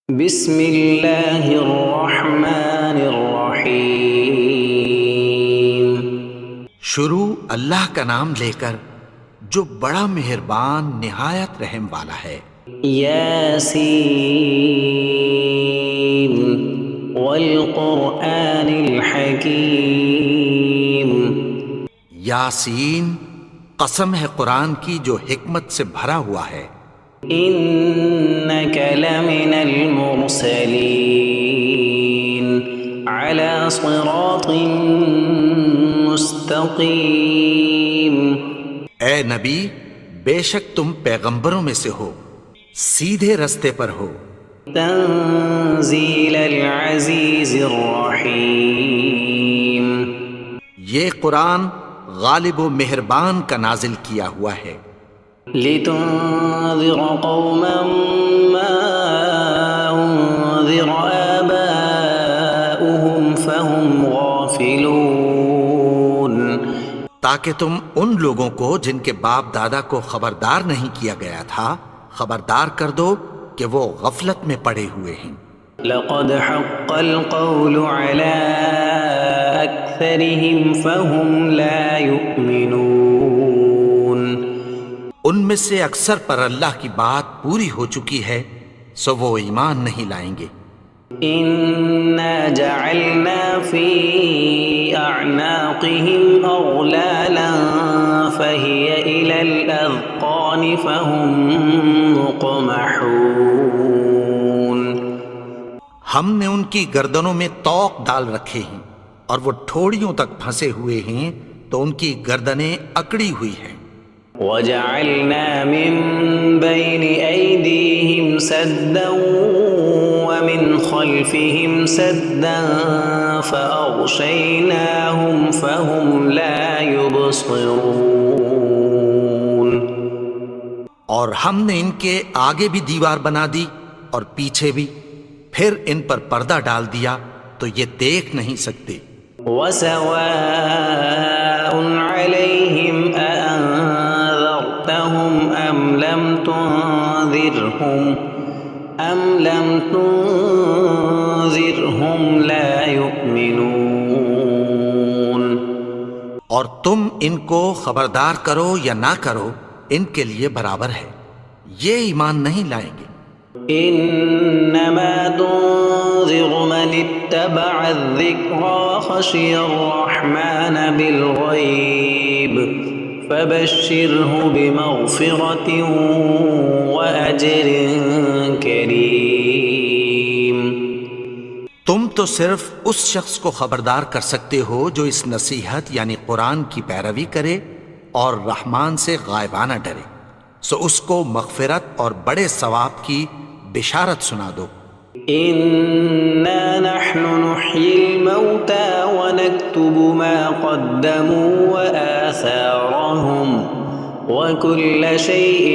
بسم اللہ الرحمن الرحیم۔ شروع اللہ کا نام لے کر جو بڑا مہربان نہایت رحم والا ہے۔ یاسین والقرآن الحکیم۔ یاسین، قسم ہے قرآن کی جو حکمت سے بھرا ہوا ہے۔ انک لمن المرسلین علی صراط مستقیم۔ اے نبی، بے شک تم پیغمبروں میں سے ہو، سیدھے رستے پر ہو۔ تنزیل العزیز الرحیم۔ یہ قرآن غالب و مہربان کا نازل کیا ہوا ہے۔ لتنذر قوما ما انذر آباؤهم فهم غافلون۔ تاکہ تم ان لوگوں کو جن کے باپ دادا کو خبردار نہیں کیا گیا تھا خبردار کر دو کہ وہ غفلت میں پڑے ہوئے ہیں۔ لقد حق القول على أكثرهم فهم لا يؤمنون۔ ان میں سے اکثر پر اللہ کی بات پوری ہو چکی ہے سو وہ ایمان نہیں لائیں گے۔ إنا جعلنا في أعناقهم أغلالا فهي إلى الأذقان فهم مقمحون۔ ہم نے ان کی گردنوں میں طوق ڈال رکھے ہیں اور وہ ٹھوڑیوں تک پھنسے ہوئے ہیں تو ان کی گردنیں اکڑی ہوئی ہیں۔ وجعلنا من بين أيديهم سدا ومن خلفهم سدا فأغشيناهم فهم لا يبصرون۔ اور ہم نے ان کے آگے بھی دیوار بنا دی اور پیچھے بھی، پھر ان پر پردہ ڈال دیا تو یہ دیکھ نہیں سکتے۔ وسواء عليهم أأنذرتهم أم لم تنذرهم لا يؤمنون۔ اور تم ان کو خبردار کرو یا نہ کرو ان کے لیے برابر ہے، یہ ایمان نہیں لائیں گے۔ انما تنذر من اتبع الذکر وخشی الرحمن بالغیب فبشرہ بمغفرۃ واجر کریم۔ تم تو صرف اس شخص کو خبردار کر سکتے ہو جو اس نصیحت یعنی قرآن کی پیروی کرے اور رحمان سے غائبانہ ڈرے، سو اس کو مغفرت اور بڑے ثواب کی بشارت سنا دو۔ انا نحن نحيي الموتى ونكتب ما قدموا وآثارهم وكل شيء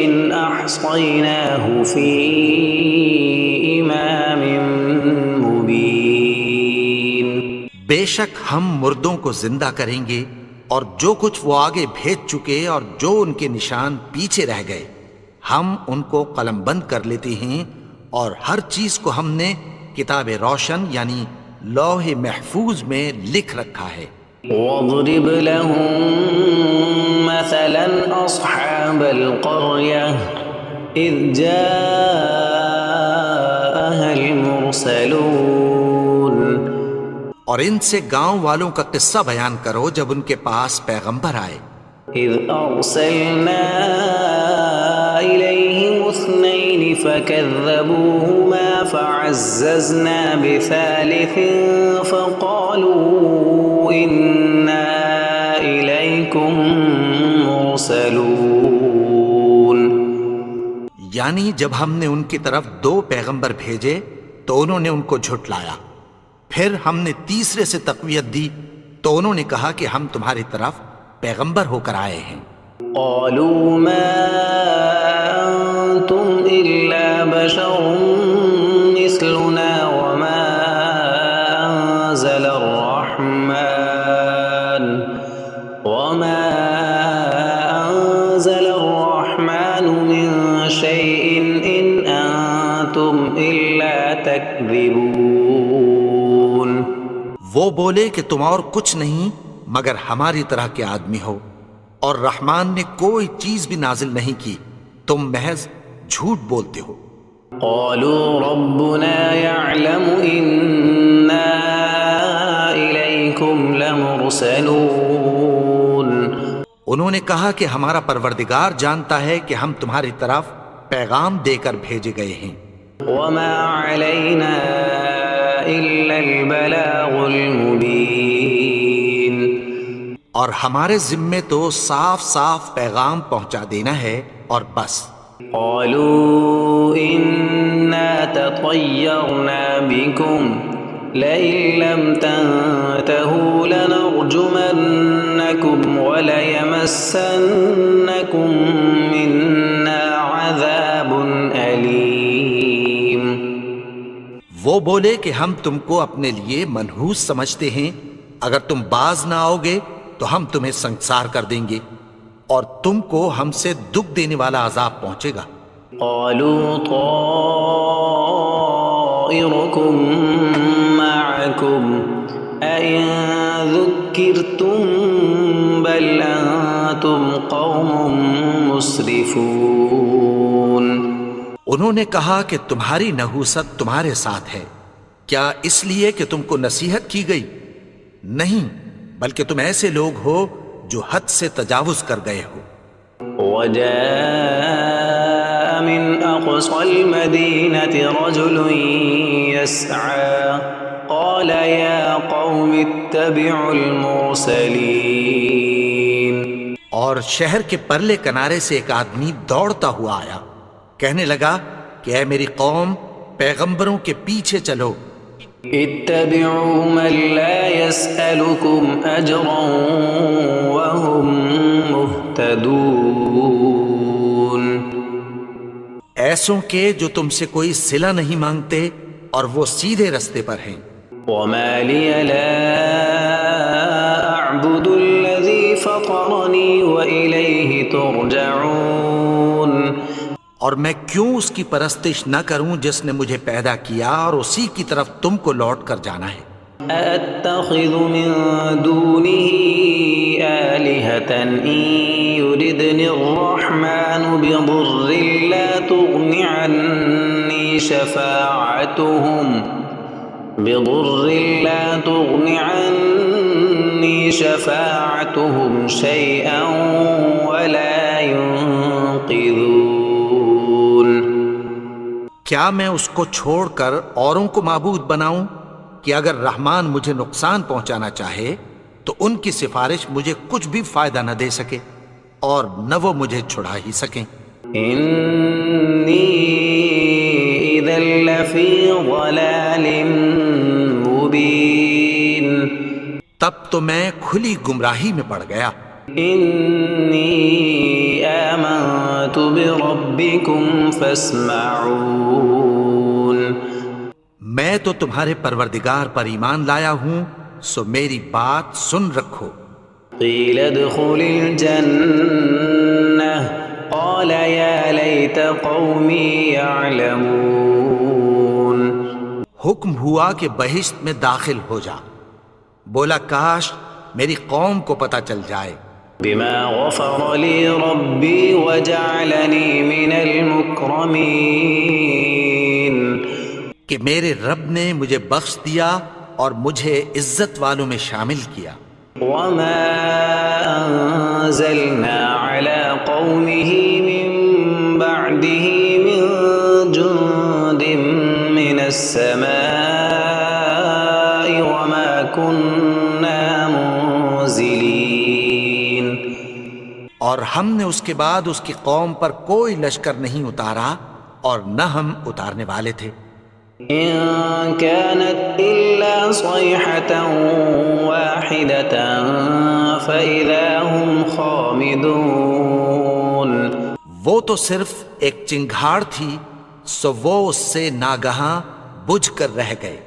احصيناه في امام مبين۔ بے شک ہم مردوں کو زندہ کریں گے اور جو کچھ وہ آگے بھیج چکے اور جو ان کے نشان پیچھے رہ گئے ہم ان کو قلم بند کر لیتے ہیں، اور ہر چیز کو ہم نے کتاب روشن یعنی لوح محفوظ میں لکھ رکھا ہے۔ واضرب لهم مثلا اصحاب القرية اذ جاءها المرسلون۔ اور ان سے گاؤں والوں کا قصہ بیان کرو جب ان کے پاس پیغمبر آئے۔ اذ ارسلنا الیہم اثنین فکذبوہما فعززنا بثالث فقالوا انا الیکم مرسلون۔ یعنی جب ہم نے ان کی طرف 2 پیغمبر بھیجے تو انہوں نے ان کو جھٹلایا، پھر ہم نے تیسرے سے تقویت دی تو انہوں نے کہا کہ ہم تمہاری طرف پیغمبر ہو کر آئے ہیں۔ قالوا ما انتم الا بشر مثلنا وما انزل الرحمن من شيء ان انتم الا تكذبون وہ بولے کہ تم اور کچھ نہیں مگر ہماری طرح کے آدمی ہو، اور رحمان نے کوئی چیز بھی نازل نہیں کی، تم محض جھوٹ بولتے ہو۔ قالوا ربنا يعلم إنا إليكم لمرسلون انہوں نے کہا کہ ہمارا پروردگار جانتا ہے کہ ہم تمہاری طرف پیغام دے کر بھیجے گئے ہیں، وما علينا إلا البلاغ المبين اور ہمارے ذمے تو صاف صاف پیغام پہنچا دینا ہے اور بس۔ قالوا إنا تطيرنا بكم لئن لم تنتهوا لنرجمنكم وليمسنكم منا عذاب أليم وہ بولے کہ ہم تم کو اپنے لیے منحوس سمجھتے ہیں، اگر تم باز نہ آؤ گے تو ہم تمہیں سنگسار کر دیں گے اور تم کو ہم سے دکھ دینے والا عذاب پہنچے گا۔ قالوا طائركم معكم أئن ذكرتم بل أنتم قوم مسرفون انہوں نے کہا کہ تمہاری نحوست تمہارے ساتھ ہے، کیا اس لیے کہ تم کو نصیحت کی گئی؟ نہیں، بلکہ تم ایسے لوگ ہو جو حد سے تجاوز کر گئے ہو۔ وجاء من أقصى المدينة رجل يسعى قال يا قوم اتبعوا المرسلين اور شہر کے پرلے کنارے سے ایک آدمی دوڑتا ہوا آیا، کہنے لگا کہ اے میری قوم، پیغمبروں کے پیچھے چلو۔ اتبعوا من لا يسألكم أجرا وهم مهتدون ایسوں کے جو تم سے کوئی صلہ نہیں مانگتے اور وہ سیدھے رستے پر ہیں۔ وما لي لا أعبد الذي فطرني وإليه ترجعون اور میں کیوں اس کی پرستش نہ کروں جس نے مجھے پیدا کیا اور اسی کی طرف تم کو لوٹ کر جانا ہے۔ أأتخذ من دونه آلهة إن يردني الرحمن بضر لا تغن عني شفاعتهم شيئا ولا ينقذون کیا میں اس کو چھوڑ کر اوروں کو معبود بناؤں کہ اگر رحمان مجھے نقصان پہنچانا چاہے تو ان کی سفارش مجھے کچھ بھی فائدہ نہ دے سکے اور نہ وہ مجھے چھڑا ہی سکیں۔ إني إذا لفي ضلال مبين تب تو میں کھلی گمراہی میں پڑ گیا۔ إني آمنت بربكم فاسمعون میں تو تمہارے پروردگار پر ایمان لایا ہوں، سو میری بات سن رکھو۔ قيل ادخل الجنة قال يا ليت قومي يعلمون حکم ہوا کہ بہشت میں داخل ہو جا، بولا کاش میری قوم کو پتہ چل جائے۔ بما غفر لي ربي وجعلني من المكرمين کہ میرے رب نے مجھے بخش دیا اور مجھے عزت والوں میں شامل کیا۔ وما أنزلنا على قومه من بعده من جند من السماء وما كنا منزلين اور ہم نے اس کے بعد اس کی قوم پر کوئی لشکر نہیں اتارا اور نہ ہم اتارنے والے تھے۔ إن كانت إلا صيحة واحدة فإذا هم خامدون وہ تو صرف ایک چنگھاڑ تھی، سو وہ اس سے ناگہاں بجھ کر رہ گئے۔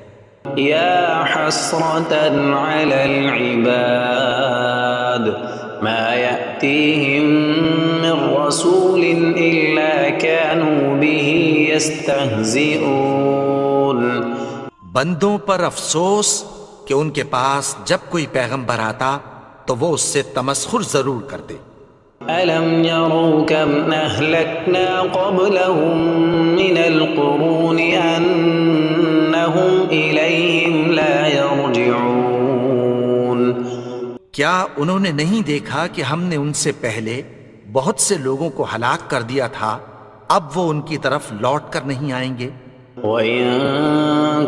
يا حسرة على العباد ما يأتيهم من رسول إلا كانوا به يستهزئون بندوں پر افسوس کہ ان کے پاس جب کوئی پیغمبر آتا تو وہ اس سے تمسخر ضرور کرتے۔ ألم يروا كم أهلكنا قبلهم من القرون أنهم إليهم لا يرجعون کیا انہوں نے نہیں دیکھا کہ ہم نے ان سے پہلے بہت سے لوگوں کو ہلاک کر دیا تھا، اب وہ ان کی طرف لوٹ کر نہیں آئیں گے؟ وَإِن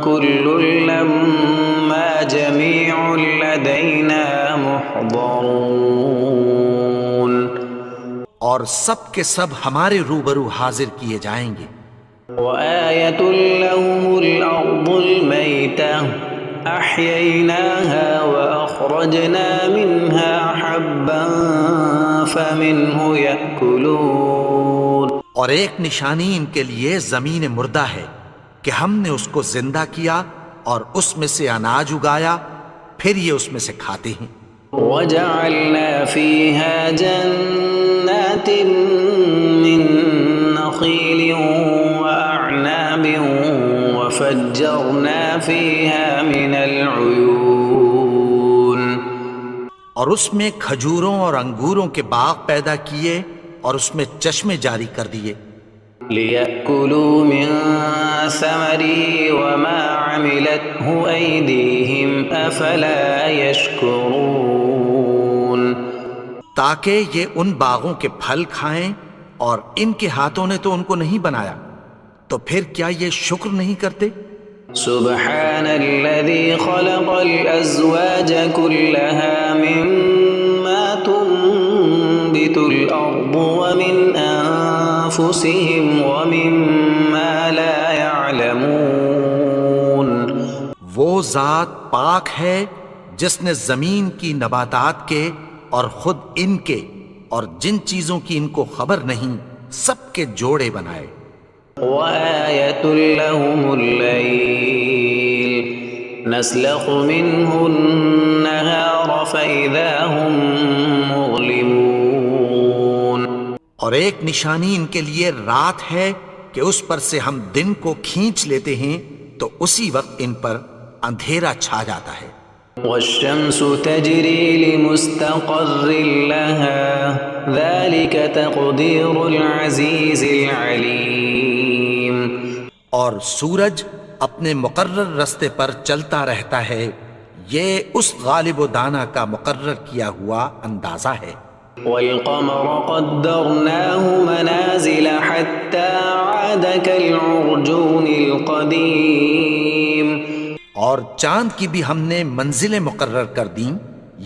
كُلٌّ لَّمَّا جَمِيعٌ لَّدَيْنَا مُحْضَرُونَ اور سب کے سب ہمارے روبرو حاضر کیے جائیں گے۔ وَآيَةٌ لَّهُمُ الْأَرْضُ الْمَيْتَةُ أَحْيَيْنَاهَا وَأَخْرَجْنَا مِنْهَا حَبًّا فَمِنْهُ يَأْكُلُونَ اور ایک نشانی ان کے لیے زمین مردہ ہے کہ ہم نے اس کو زندہ کیا اور اس میں سے اناج اگایا، پھر یہ اس میں سے کھاتے ہیں۔ وَجَعَلْنَا فِيهَا جَنَّاتٍ مِّن نَّخِيلٍ وَأَعْنَابٍ وَفَجَّرْنَا فِيهَا مِنَ الْعُيُونِ اور اس میں کھجوروں اور انگوروں کے باغ پیدا کیے اور اس میں چشمے جاری کر دیے، لِيَأْكُلُوا مِن ثَمَرِهِ وَمَا عَمِلَتْهُ أَيْدِيهِمْ أَفَلَا يَشْكُرُونَ تاکہ یہ ان باغوں کے پھل کھائیں، اور ان کے ہاتھوں نے تو ان کو نہیں بنایا، تو پھر کیا یہ شکر نہیں کرتے؟ سبحان الذي خلق الأزواج كلها مما تنبت الأرض ومن أنفسهم ومما لا يعلمون وہ ذات پاک ہے جس نے زمین کی نباتات کے اور خود ان کے اور جن چیزوں کی ان کو خبر نہیں سب کے جوڑے بنائے۔ وآية لهم الليل نسلخ منه النهار فإذا هم مظلمون اور ایک نشانی ان کے لیے رات ہے کہ اس پر سے ہم دن کو کھینچ لیتے ہیں تو اسی وقت ان پر اندھیرا چھا جاتا ہے۔ والشمس تجري لمستقر لها ذلك تقدير العزيز العليم اور سورج اپنے مقرر رستے پر چلتا رہتا ہے، یہ اس غالب و دانا کا مقرر کیا ہوا اندازہ ہے۔ والقمر قدرناه منازل حتى عاد كالعرجون القديم اور چاند کی بھی ہم نے منزلیں مقرر کر دیں،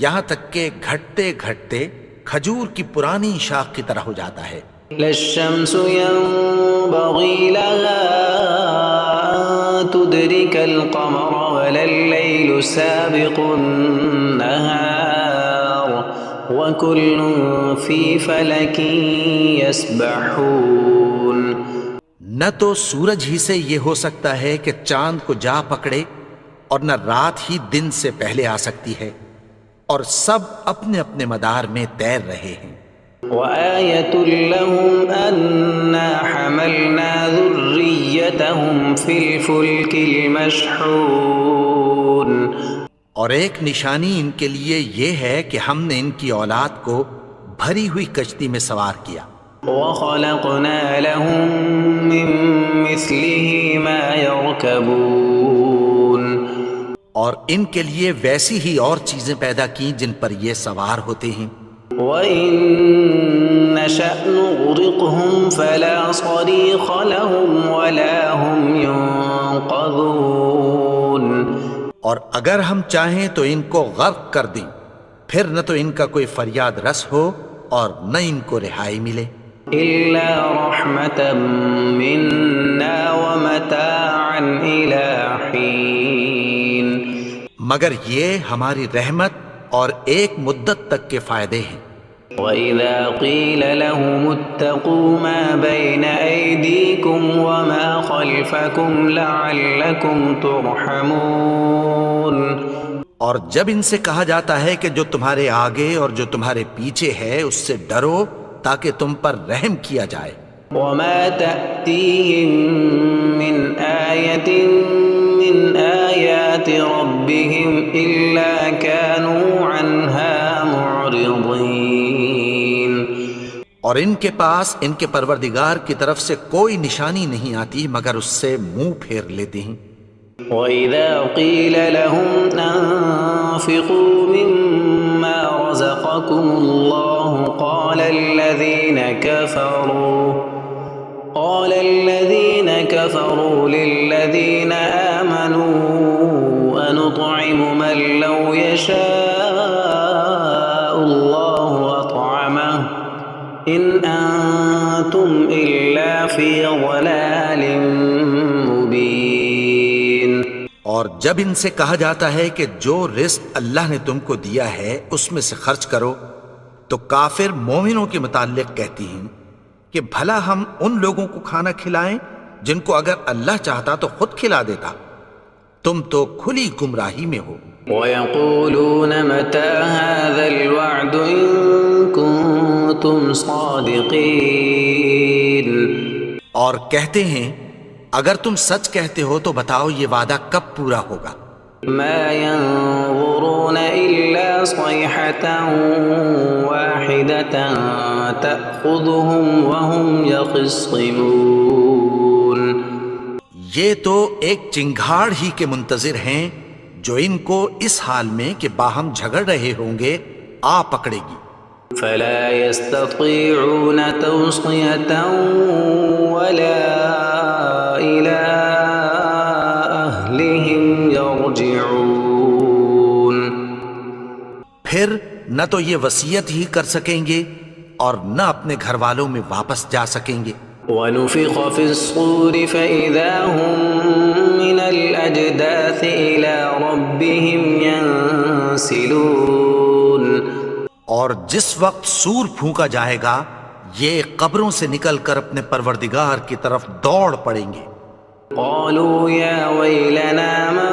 یہاں تک کہ گھٹتے گھٹتے کھجور کی پرانی شاخ کی طرح ہو جاتا ہے۔ لا الشمس ينبغي لها أن تدرك القمر ولا الليل سابق النهار وكل في فلك يسبحون نہ تو سورج ہی سے یہ ہو سکتا ہے کہ چاند کو جا پکڑے، اور نہ رات ہی دن سے پہلے آ سکتی ہے، اور سب اپنے اپنے مدار میں تیر رہے ہیں۔ وآية لهم أنا حملنا ذريتهم في الفلك المشحون اور ایک نشانی ان کے لیے یہ ہے کہ ہم نے ان کی اولاد کو بھری ہوئی کشتی میں سوار کیا۔ وخلقنا لهم من مثله ما يركبون اور ان کے لیے ویسی ہی اور چیزیں پیدا کی جن پر یہ سوار ہوتے ہیں۔ وَإِن نَّشَأْ نُغْرِقْهُمْ فَلَا صَرِيخَ لَهُمْ وَلَا هُمْ يُنقَذُونَ اور اگر ہم چاہیں تو ان کو غرق کر دیں، پھر نہ تو ان کا کوئی فریاد رس ہو اور نہ ان کو رہائی ملے۔ إِلَّا رَحْمَةً مِّنَّا وَمَتَاعًا إِلَىٰ حِينٍ مگر یہ ہماری رحمت اور ایک مدت تک کے فائدے ہیں۔ وَإِذَا قِيلَ لَهُمُ اتَّقُوا مَا بَيْنَ أَيْدِيكُمْ وَمَا خَلْفَكُمْ لَعَلَّكُمْ تُرْحَمُونَ اور جب ان سے کہا جاتا ہے کہ جو تمہارے آگے اور جو تمہارے پیچھے ہے اس سے ڈرو تاکہ تم پر رحم کیا جائے۔ وما تأتيهم من آية من آيات ربهم إلا كانوا عنها معرضين۔ اور ان کے پاس ان کے پروردگار کی طرف سے کوئی نشانی نہیں آتی مگر اس سے منہ پھیر لیتے ہیں۔ وَإِذَا قِيلَ لَهُمْ أَنفِقُوا مِمَّا رَزَقَكُمُ اللَّهُ قَالَ الَّذِينَ كَفَرُوا لِلَّذِينَ آمَنُوا أَنُطْعِمُ مَن لَّوْ يَشَاءُ اللَّهُ أَطْعَمَهُ إِنْ أَنتُمْ إِلَّا فِي ضَلَالٍ مُّبِينٍ۔ اور جب ان سے کہا جاتا ہے کہ جو رزق اللہ نے تم کو دیا ہے اس میں سے خرچ کرو، تو کافر مومنوں کے متعلق کہتی ہیں کہ بھلا ہم ان لوگوں کو کھانا کھلائیں جن کو اگر اللہ چاہتا تو خود کھلا دیتا، تم تو کھلی گمراہی میں ہو۔ وَيَقُولُونَ مَتَى هَذَا الْوَعْدُ إِن كُنتُمْ صَادِقِينَ۔ اور کہتے ہیں اگر تم سچ کہتے ہو تو بتاؤ یہ وعدہ کب پورا ہوگا۔ مَا يَنظُرُونَ إِلَّا صَيْحَةً وَاحِدَةً تَأْخُذُهُمْ وَهُمْ يَخِصِّمُونَ۔ یہ تو ایک چنگھاڑ ہی کے منتظر ہیں جو ان کو اس حال میں کہ باہم جھگڑ رہے ہوں گے آ پکڑے گی۔ فَلَا يَسْتَطِيعُونَ تَوْصِيَةً وَلَا إِلَىٰ أَهْلِهِمْ يَرْجِعُونَ۔ پھر نہ تو یہ وصیت ہی کر سکیں گے اور نہ اپنے گھر والوں میں واپس جا سکیں گے۔ وَنُفِخَ فِي الصُّورِ فَإِذَا هُم مِّنَ الْأَجْدَاثِ إِلَىٰ رَبِّهِمْ يَنسِلُونَ۔ اور جس وقت سور پھونکا جائے گا یہ قبروں سے نکل کر اپنے پروردگار کی طرف دوڑ پڑیں گے۔ قالوا يا ويلنا من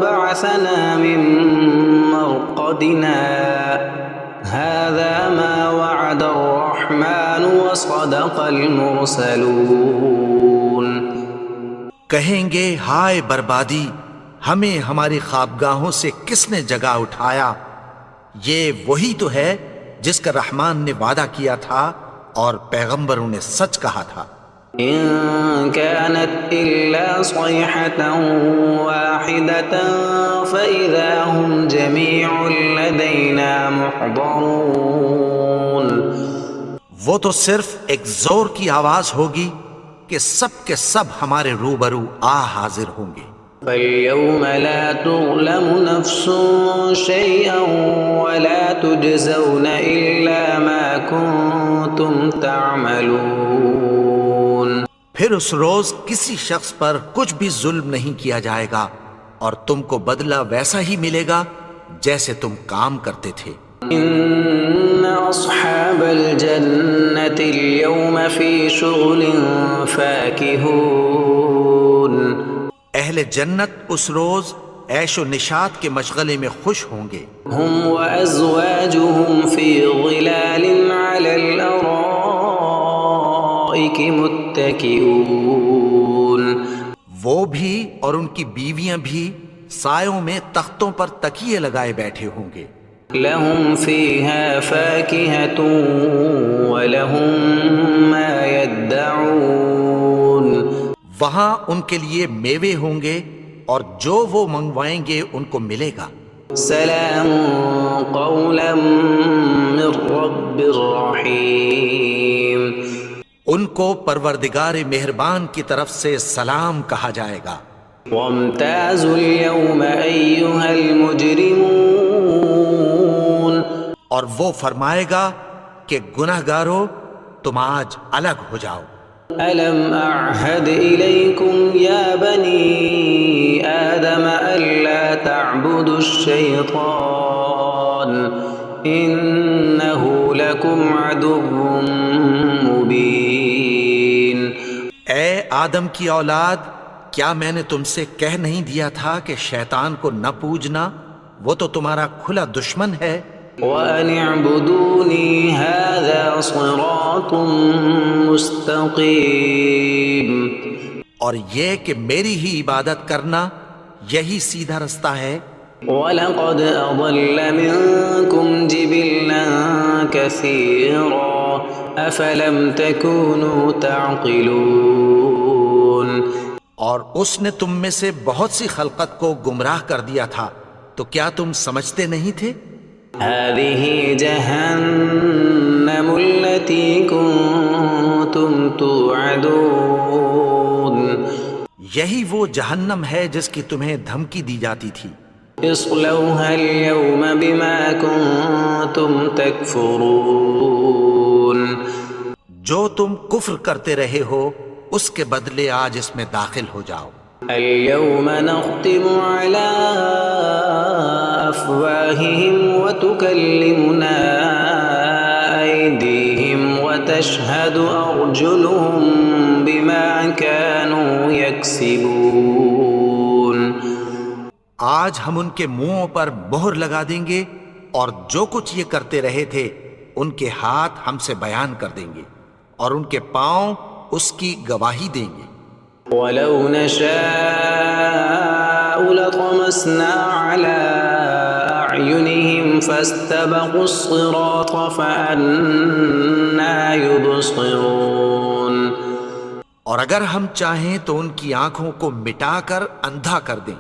بعثنا من مرقدنا هذا ما وعد الرحمن وصدق المرسلون۔ کہیں گے ہائے بربادی، ہمیں ہماری خوابگاہوں سے کس نے جگا اٹھایا؟ یہ وہی تو ہے جس کا رحمان نے وعدہ کیا تھا اور پیغمبروں نے سچ کہا تھا۔ إن كانت إلا صيحة واحدة فإذا هم جميع لدينا محضرون۔ وہ تو صرف ایک زور کی آواز ہوگی کہ سب کے سب ہمارے روبرو حاضر ہوں گے۔ فَالْيَوْمَ لَا تُظْلَمُ نَفْسٌ شَيْئًا وَلَا تُجْزَوْنَ إِلَّا مَا كُنتُمْ تَعْمَلُونَ۔ پھر اس روز کسی شخص پر کچھ بھی ظلم نہیں کیا جائے گا اور تم کو بدلہ ویسا ہی ملے گا جیسے تم کام کرتے تھے۔ إِنَّ أَصْحَابَ الْجَنَّةِ الْيَوْمَ فِي شُغُلٍ فَاكِهُونَ۔ اہل جنت اس روز عیش و نشاط کے مشغلے میں خوش ہوں گے۔ هُمْ وَأَزْوَاجُهُمْ فِي ظِلَالٍ عَلَى الْأَرَائِكِ مُتَّكِئُونَ۔ وہ بھی اور ان کی بیویاں بھی سایوں میں تختوں پر تکیے لگائے بیٹھے ہوں گے۔ لَهُمْ فِيهَا فَاكِهَةٌ وَلَهُمْ مَا يَدَّعُونَ۔ وہاں ان کے لیے میوے ہوں گے اور جو وہ منگوائیں گے ان کو ملے گا۔ سلام قولا من رب رحیم۔ ان کو پروردگار مہربان کی طرف سے سلام کہا جائے گا۔ وامتازوا اليوم ایھا المجرمون۔ اور وہ فرمائے گا کہ گنہگارو تم آج الگ ہو جاؤ۔ ألم أعهد إليكم يا بني آدم ألا تعبدوا الشيطان إنه لكم عدو مبين۔ اے آدم کی اولاد، کیا میں نے تم سے کہہ نہیں دیا تھا کہ شیطان کو نہ پوجنا؟ وہ تو تمہارا کھلا دشمن ہے. وَأَنِ اعْبُدُونِي هَذَا صِرَاطٌ مُسْتَقِيمٌ. اور یہ کہ میری ہی عبادت کرنا یہی سیدھا رستہ ہے. وَلَقَدْ أَضَلَّ مِنكُمْ جِبِلًّا كَثِيرًا أَفَلَمْ تَكُونُوا تَعْقِلُونَ. اور اس نے تم میں سے بہت سی خلقت کو گمراہ کر دیا تھا، تو کیا تم سمجھتے نہیں تھے؟ هَذِهِ جَهَنَّمُ الَّتِي كُنتُمْ تُوعَدُونَ. یہی وہ جہنم ہے جس کی تمہیں دھمکی دی جاتی تھی. اصلوها اليوم بما كنتم تكفرون. جو تم کفر کرتے رہے ہو اس کے بدلے آج اس میں داخل ہو جاؤ. اليوم نختم على أفواههم وتكلمنا أيديهم وتشهد أرجلهم بما كانوا يكسبون. آج ہم ان کے منہوں پر مہر لگا دیں گے اور جو کچھ یہ کرتے رہے تھے ان کے ہاتھ ہم سے بیان کر دیں گے اور ان کے پاؤں اس کی گواہی دیں گے. وَلَوْ نَشَاءُ لَطَمَسْنَا عَلَىٰ أَعْيُنِهِمْ فَاسْتَبَقُوا الصِّرَاطَ فَأَنَّىٰ يُبْصِرُونَ. اور اگر ہم چاہیں تو ان کی آنکھوں کو مٹا کر اندھا کر دیں،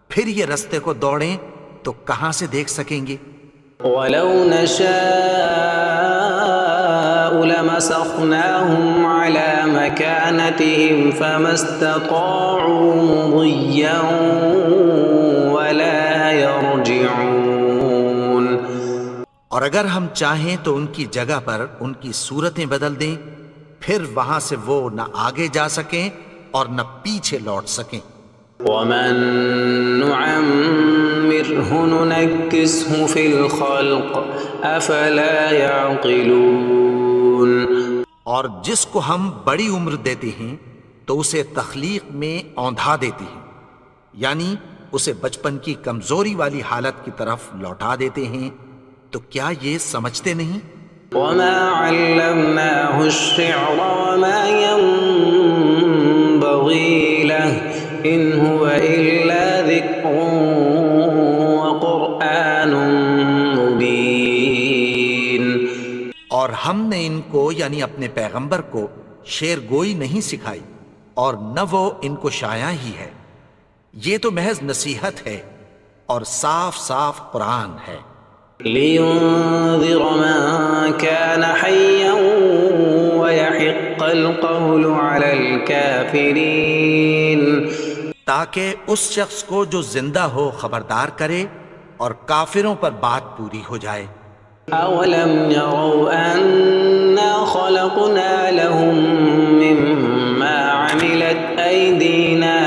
پھر یہ رستے کو دوڑیں تو کہاں سے دیکھ سکیں گے؟ وَلَوْ نَشَاءُ لَمَسَخْنَاهُمْ عَلَىٰ مَكَانَتِهِمْ فَمَا اسْتَطَاعُوا مُضِيًّا وَلَا يَرْجِعُونَ. اور اگر ہم چاہیں تو ان کی جگہ پر ان کی صورتیں بدل دیں، پھر وہاں سے وہ نہ آگے جا سکیں اور نہ پیچھے لوٹ سکیں. وَمَن نُعَمِّرْهُ نُنَكِّسْهُ فِي الْخَلْقِ أَفَلَا يَعْقِلُونَ. اور جس کو ہم بڑی عمر دیتے ہیں تو اسے تخلیق میں اوندھا دیتے ہیں، یعنی اسے بچپن کی کمزوری والی حالت کی طرف لوٹا دیتے ہیں. تو کیا یہ سمجھتے نہیں؟ وَمَا عَلَّمْنَاهُ الشِّعْرَ وَمَا يَنبَغِي لَهُ إِنْ هُوَ إِلَّا ذِكْرٌ وَقُرْآنٌ مُبِينٌ. اور ہم نے ان کو یعنی اپنے پیغمبر کو شعر گوئی نہیں سکھائی اور نہ وہ ان کو شایع ہی ہے. یہ تو محض نصیحت ہے اور صاف صاف قرآن ہے. لِيُنذِرَ مَن كَانَ حَيًّا وَيَحِقَّ الْقَوْلُ عَلَى الْكَافِرِينَ. تاکہ اس شخص کو جو زندہ ہو خبردار کرے اور کافروں پر بات پوری ہو جائے. أَوَلَمْ يَرَوْا أَنَّا خَلَقْنَا لَهُم مِّمَّا عَمِلَتْ أَيْدِينَا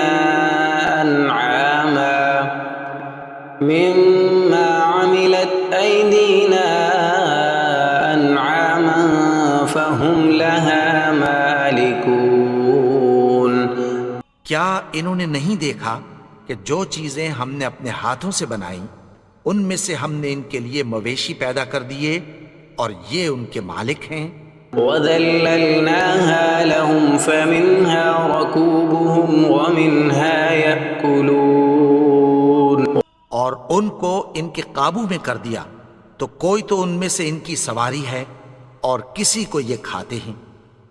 أَنْعَامًا فَهُمْ لَهَا مَالِكُونَ. کیا انہوں نے نہیں دیکھا کہ جو چیزیں ہم نے اپنے ہاتھوں سے بنائیں ان میں سے ہم نے ان کے لیے مویشی پیدا کر دیے اور یہ ان کے مالک ہیں. وَذَلَّلْنَاهَا لَهُمْ فَمِنْهَا رَكُوبُهُمْ وَمِنْهَا يَأْكُلُونَ. اور ان کو ان کے قابو میں کر دیا تو کوئی تو ان میں سے ان کی سواری ہے اور کسی کو یہ کھاتے ہیں.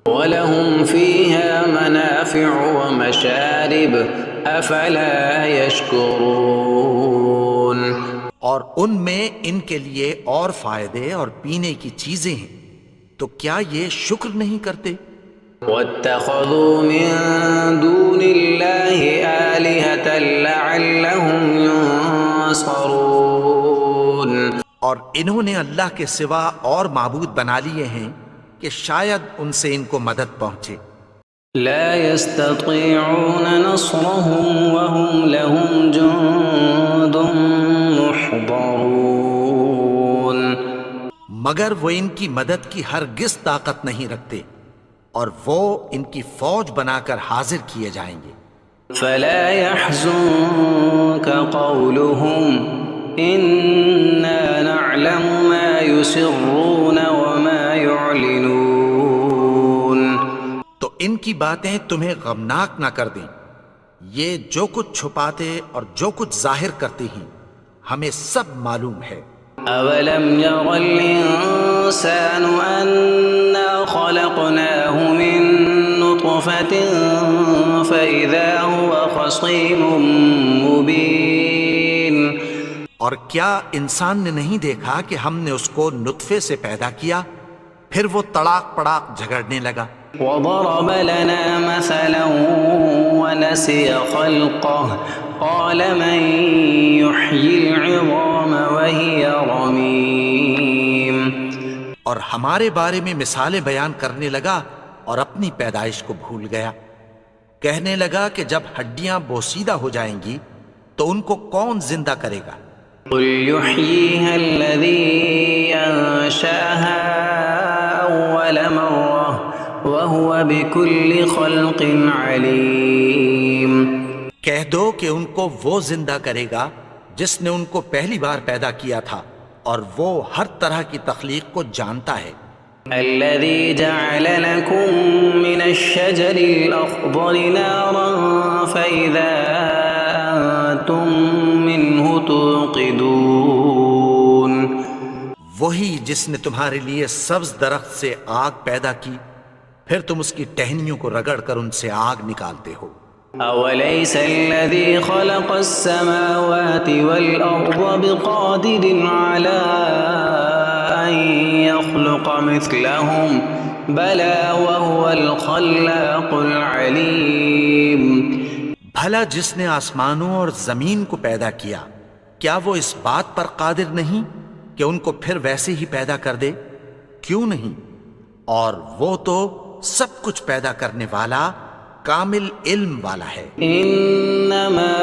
وَلَهُمْ فِيهَا مَنَافِعُ وَمَشَارِبُ أَفَلَا يَشْكُرُونَ. اور ان میں ان کے لیے اور فائدے اور پینے کی چیزیں ہیں، تو کیا یہ شکر نہیں کرتے؟ وَاتَّخَذُوا مِن دُونِ اللَّهِ آلِهَةً لَعَلَّهُمْ يُنصَرُونَ. اور انہوں نے اللہ کے سوا اور معبود بنا لیے ہیں کہ شاید ان سے ان کو مدد پہنچے. لا يستطيعون نصرهم وهم لهم جند محضرون. مگر وہ ان کی مدد کی ہرگز طاقت نہیں رکھتے اور وہ ان کی فوج بنا کر حاضر کیے جائیں گے. فلا يحزنك قولهم إنا نعلم ما يسرون وما يعلنون. تو ان کی باتیں تمہیں غمناک نہ کر دیں، یہ جو کچھ چھپاتے اور جو کچھ ظاہر کرتے ہیں ہمیں سب معلوم ہے۔ أولم ير الإنسان أنا خلقناه من نطفة فإذا هو خصيم مبين. اور کیا انسان نے نہیں دیکھا کہ ہم نے اس کو نطفے سے پیدا کیا پھر وہ تڑاک پڑاک جھگڑنے لگا۔ وضرب لنا مثلا ونسي خلقه قال من يحيي العظام وهي رميم. اور ہمارے بارے میں مثالیں بیان کرنے لگا اور اپنی پیدائش کو بھول گیا، کہنے لگا کہ جب ہڈیاں بوسیدہ ہو جائیں گی تو ان کو کون زندہ کرے گا؟ قل يحييها الذي أنشأها أول مرة وهو بكل خلق عليم. کہہ دو کہ ان کو وہ زندہ کرے گا جس نے ان کو پہلی بار پیدا کیا تھا اور وہ ہر طرح کی تخلیق کو جانتا ہے۔ الذي جعل لكم من الشجر الأخضر نارا فإذا أنتم منه توقدون. وہی جس نے تمہارے لیے سبز درخت سے آگ پیدا کی پھر تم اس کی ٹہنیوں کو رگڑ کر ان سے آگ نکالتے ہو۔ أوليس الذي خلق السماوات والأرض بقادر على أن يخلق مثلهم بلى وهو الخلاق العليم. بھلا جس نے آسمانوں اور زمین کو پیدا کیا کیا وہ اس بات پر قادر نہیں کہ ان کو پھر ویسے ہی پیدا کر دے؟ کیوں نہیں؟ اور وہ تو سب کچھ پیدا کرنے والا کامل علم والا ہے۔ انما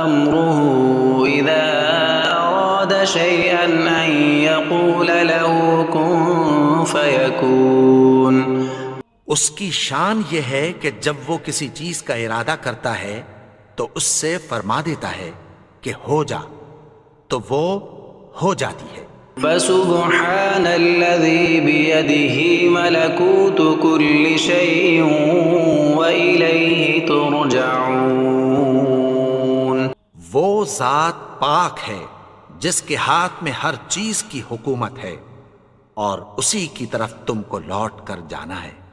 امره اذا اراد شيئا ان يقول له كن فيكون. اس کی شان یہ ہے کہ جب وہ کسی چیز کا ارادہ کرتا ہے تو اس سے فرما دیتا ہے کہ ہو جا، تو وہ ہو جاتی ہے۔ فسبحان الذي بيده ملكوت كل شيء وإليه ترجعون. وہ ذات پاک ہے جس کے ہاتھ میں ہر چیز کی حکومت ہے اور اسی کی طرف تم کو لوٹ کر جانا ہے۔